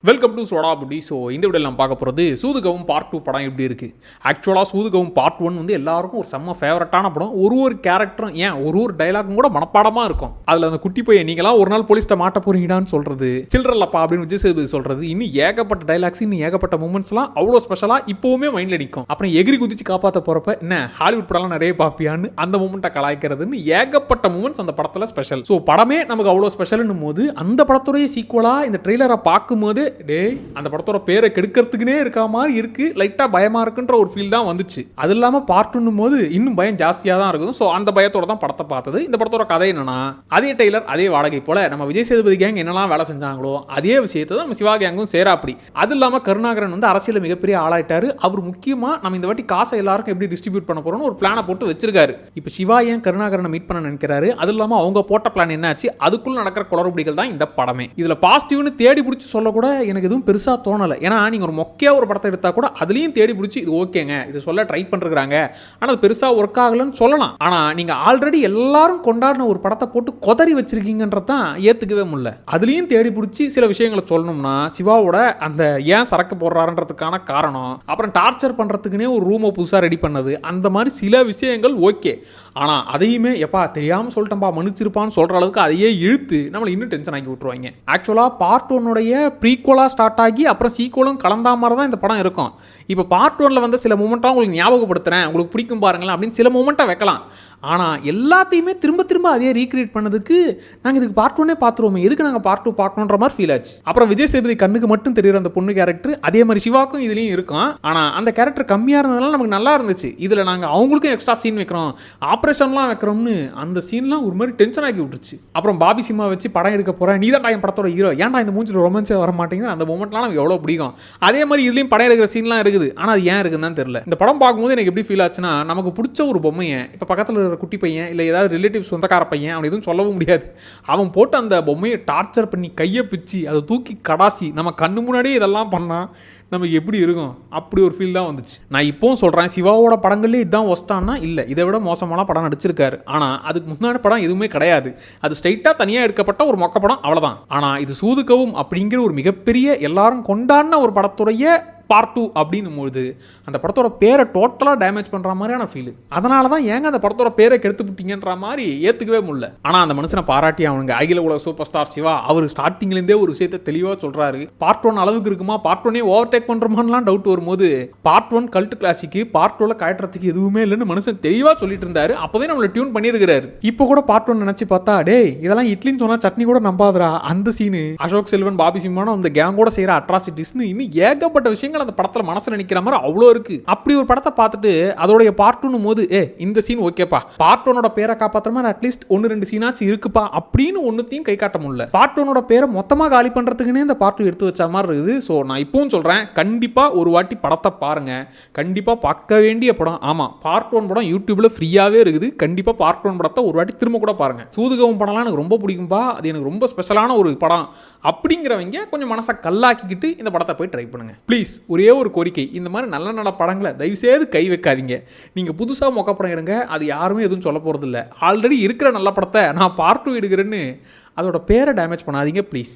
Welcome to soda Buti. So இந்த வீடியோவில் நம்ம பார்க்க போகிறது சூதுகவும் பார்ட் 2 படம் எப்படி இருக்குது. ஆக்சுவலாக சூதுகவும் பார்ட் 1 வந்து எல்லாருக்கும் ஒரு செம்ம ஃபேவரட்டான படம். ஒரு கேரக்டரும் ஏன் ஒரு டைலாகும் கூட மனப்பாடமாக இருக்கும். அதில் அந்த குட்டி பையன் நீங்களாம் ஒரு நாள் போலீஸ்ட்ட மாட்ட போறீங்கடான்னு சொல்கிறது, சில்ட்ரல்லப்பா அப்படின்னு விஜய் சேதுபதி சொல்கிறது, இன்னும் ஏகப்பட்ட டைலாக்ஸ், இன்னும் ஏகப்பட்ட மூமெண்ட்ஸ்லாம் அவ்வளோ ஸ்பெஷலாக இப்போவுமே மைண்டில் நிற்கும். அப்புறம் எகிரி குதிச்சு காப்பாற்ற போகிறப்ப என்ன ஹாலிவுட் படம்லாம் நிறைய பார்ப்பியான்னு அந்த மூமெண்ட்டை கலாய்க்கிறதுன்னு ஏகப்பட்ட மூமெண்ட்ஸ் அந்த படத்தில் ஸ்பெஷல். ஸோ படமே நமக்கு அவ்வளோ ஸ்பெஷல்னும் போது அந்த படத்துடைய சீக்குவலாக இந்த ட்ரெய்லரை பார்க்கும்போது அந்த படத்தோட பேரை கெடுக்கிறதுக்குனே இருக்க மாதிரி இருக்கு, லைட்டா பயமா இருக்குன்ற ஒரு ஃபீல் தான் வந்துச்சு. அது இல்லாம பார்ட் 2 போது இன்னும் பயம் ஜாஸ்தியா தான் இருக்கும். ஸோ அந்த பயத்தோட தான் படத்தை பார்த்தது. இந்த படத்தோட கதை என்னன்னா, அதே டெய்லர் அதே வாடகை போல நம்ம விஜய் சேதுபதி கேங் என்னெல்லாம் வேலை செஞ்சாங்களோ அதே விஷயத்தை தான் நம்ம சிவா கேங்கும் சேரா. அப்படி அது இல்லாம கருணாகரன் வந்து அரசியல் மிகப்பெரிய ஆளாயிட்டாரு. அவர் முக்கியமா நம்ம இந்த வாட்டி காசை எல்லாருக்கும் எப்படி டிஸ்ட்ரிபியூட் பண்ண போறோம்னு ஒரு பிளானை போட்டு வச்சிருக்காரு. இப்போ சிவா ஏன் கருணாகரனை மீட் பண்ண நினைக்கிறாரு, அது இல்லாம அவங்க போட்ட பிளான் என்னாச்சு, அதுக்குள்ள நடக்கிற குளறுபடிகள் தான் இந்த படமே. இதுல பாசிட்டிவ்னு தேடி பிடிச்சி சொல்ல கூட எனக்கு எதுவும் பெருசா தோணலை. ஏன்னா நீங்க ஒரு மொக்கையா ஒரு படத்தை எடுத்தா கூட அதுலயும் தேடி பிடிச்சி இது ஓகேங்க இது சொல்ல ட்ரை பண்றாங்க, ஆனா அது பெருசா ஒர்க் ஆகலன்னு சொல்லலாம். ஆனா நீங்க ஆல்ரெடி எல்லாரும் கொண்டாடின ஒரு படத்தை போட்டு கொதறி வச்சிருக்கீங்கன்றதான் ஏத்துக்கவே முடியல. அதுலயும் தேடி பிடிச்சி சில விஷயங்களை சொல்லணும்னா சிவாவோட அந்த ஏன் சரக்கு போடுறாருன்றதுக்கான காரணம், அப்புறம் டார்ச்சர் பண்றதுக்குன்னே ஒரு ரூமை புதுசா ரெடி பண்ணது, அந்த மாதிரி சில விஷயங்கள் ஓகே. ஆனா அதையுமே எப்பா தெரியாம சொல்லிட்டேன்பா மன்னிச்சிருப்பான்னு சொல்ற அளவுக்கு அதையே இழுத்து நம்மளை இன்னும் டென்ஷன் ஆக்கி விட்டுருவாங்க. ஆக்சுவலா பார்ட் 1 ப்ரீக்வலா ஸ்டார்ட் ஆகி அப்புறம் சீக்வலும் கலந்தா மாதிரி தான் இந்த படம் இருக்கும். இப்போ பார்ட் 1 வந்து சில மூமெண்ட்டாக உங்களுக்கு ஞாபகப்படுத்துறேன், உங்களுக்கு பிடிக்கும் பாருங்களேன் அப்படின்னு சில மூமெண்ட்டாக வைக்கலாம். ஆனால் எல்லாத்தையுமே திரும்ப திரும்ப அதே ரீக்ரியேட் பண்ணதுக்கு நாங்கள் இதுக்கு பார்ட் 1 பார்த்துருவோமே, எதுக்கு நாங்கள் பார்ட் 2 பார்க்கணுன்ற மாதிரி ஃபீல் ஆச்சு. அப்புறம் விஜய் சேதுபதி கண்ணுக்கு மட்டும் தெரியுற அந்த பொண்ணு கேரக்டர் அதே மாதிரி சிவாக்கும் இதுலேயும் இருக்கும். ஆனால் அந்த கேரக்டர் கம்மியாக இருந்ததுனால நமக்கு நல்லா இருந்துச்சு. இதில் நாங்கள் அவங்களுக்கும் எக்ஸ்ட்ரா சீன் வைக்கிறோம், ஆப்ரேஷன்லாம் வைக்கிறோம்னு அந்த சீன்லாம் ஒரு மாதிரி டென்ஷன் ஆக்கி விட்டுருச்சு. அப்புறம் பாபி சிம்மா வச்சு படம் எடுக்க போகிறேன், நீ தான் என் படத்தோட ஹீரோ, ஏன்டா இந்த மூஞ்சில் ரொமான்ஸே வர மாட்டேங்குது, அந்த மூமெண்ட்லாம் நமக்கு எவ்வளோ பிடிக்கும். அதே மாதிரி இதுலேயும் படம் எடுக்கிற சீன்லாம் இருக்குது. ஆனால் அது ஏன் இருக்குதுன்னு தெரியல. இந்த படம் பார்க்கும்போது எனக்கு எப்படி ஃபீல் ஆச்சுன்னா, நமக்கு பிடிச்ச ஒரு பொம்மையை இப்போ பக்கத்தில் இருக்கிற குட்டி பையன் இல்லை ஏதாவது ரிலேட்டிவ் சொந்தக்கார பையன் அவன் எதுவும் சொல்லவும் முடியாது, அவன் போட்டு அந்த பொம்மையை டார்ச்சர் பண்ணி கையை பிச்சு அதை தூக்கி கடாசி நம்ம கண்ணு முன்னாடியே இதெல்லாம் பண்ணால் நமக்கு எப்படி இருக்கும், அப்படி ஒரு ஃபீல் தான் வந்துச்சு. நான் இப்போவும் சொல்கிறேன், சிவாவோட படங்கள்லேயே இதுதான் ஒஸ்டானா இல்லை, இதை விட மோசமான படம் நடிச்சிருக்காரு. ஆனால் அதுக்கு முன்னாடி படம் எதுவுமே கிடையாது, அது ஸ்ட்ரைட்டாக தனியாக எடுக்கப்பட்ட ஒரு மொக்க படம், அவ்வளோதான். ஆனால் இது சூதுகவும் அப்படிங்கிற ஒரு மிகப்பெரிய எல்லாரும் கொண்டாடின ஒரு படத்துடைய பார்ட் 2 அப்படின்னும் போது அந்த படத்தோட பேரை டோட்டலாக டேமேஜ் பண்ணுற மாதிரியான ஃபீல். அதனால தான் ஏங்க அந்த படத்தோட பேரை கெடுத்து விட்டீங்கன்ற மாதிரி ஏற்றுக்கவே முடியல. ஆனால் அந்த மனுஷனை பாராட்டி அவனுங்க அகில உலக சூப்பர் ஸ்டார் சிவா அவர் ஸ்டார்டிங்லேருந்தே ஒரு விஷயத்தை தெளிவாக சொல்கிறாரு. பார்ட் 1 அளவுக்கு இருக்குமா, பார்ட் 1 ஓவர்டேக் பண்ணுறோமான்லாம் டவுட் வரும்போது பார்ட் 1 கல்ட் கிளாசிக்கு பார்ட் 2 கயற்றத்துக்கு எதுவுமே இல்லைன்னு மனுஷன் தெளிவாக சொல்லிட்டு இருந்தாரு. அப்போவே நம்மளை டியூன் பண்ணியிருக்கிறாரு. இப்போ கூட பார்ட் 1 நினச்சி பார்த்தா டே இதெல்லாம் இட்லின்னு சொன்னால் சட்னி கூட நம்பாதரா, அந்த சீனு அசோக் செல்வன் பாபி சிம்மானோ அந்த கேங்கோட செய்கிற அட்ராசிட்டிஸ்னு இன்னும் ஏகப்பட்ட விஷயங்கள் அந்த படத்துல மனசுல நிக்கிற மாதிரி அவ்வளோ இருக்கு. அப்படி ஒரு படத்தை பார்த்துட்டு அதோடைய பார்ட் 2 போது இந்த சீன் ஓகேப்பா, பார்ட் 1 பேரை காப்பாற்றுற மாதிரி அட்லீஸ்ட் 1-2 சீனாச்சு இருக்குப்பா அப்படின்னு ஒன்னுத்தையும் கை காட்ட முடியல. பார்ட் 1 பேரை மொத்தமாக காலி பண்றதுக்குன்னே இந்த பார்ட் 2 எடுத்து வச்ச மாதிரி இருக்குது. ஸோ நான் இப்பவும் சொல்றேன், கண்டிப்பா ஒரு வாட்டி படத்தை பாருங்க, கண்டிப்பா பார்க்க வேண்டிய படம். ஆமா, பார்ட் 1 படம் யூடியூப்ல ஃப்ரீயாவே இருக்குது, கண்டிப்பா பார்ட் 1 படத்தை ஒரு வாட்டி திரும்ப கூட பாருங்க. சூதுகவும் படம்லாம் எனக்கு ரொம்ப பிடிக்கும்பா, அது எனக்கு ரொம்ப ஸ்பெஷலான ஒரு படம் அப்படிங்கிறவங்க கொஞ்சம் மனசை கல்லாக்கிக்கிட்டு இந்த படத்தை போய் ட்ரை பண்ணுங்க ப்ளீஸ். ஒரே ஒரு கோரிக்கை, இந்த மாதிரி நல்ல நல்ல படங்களை தயவுசெய்து கை வைக்காதீங்க. நீங்கள் புதுசாக மொக்க படம் எடுங்க, அது யாருமே எதுவும் சொல்ல போகிறது இல்லை. ஆல்ரெடி இருக்கிற நல்ல படத்தை நான் பார்ட் 2 எடுக்கிறேன்னு அதோட பேரை டேமேஜ் பண்ணாதீங்க ப்ளீஸ்.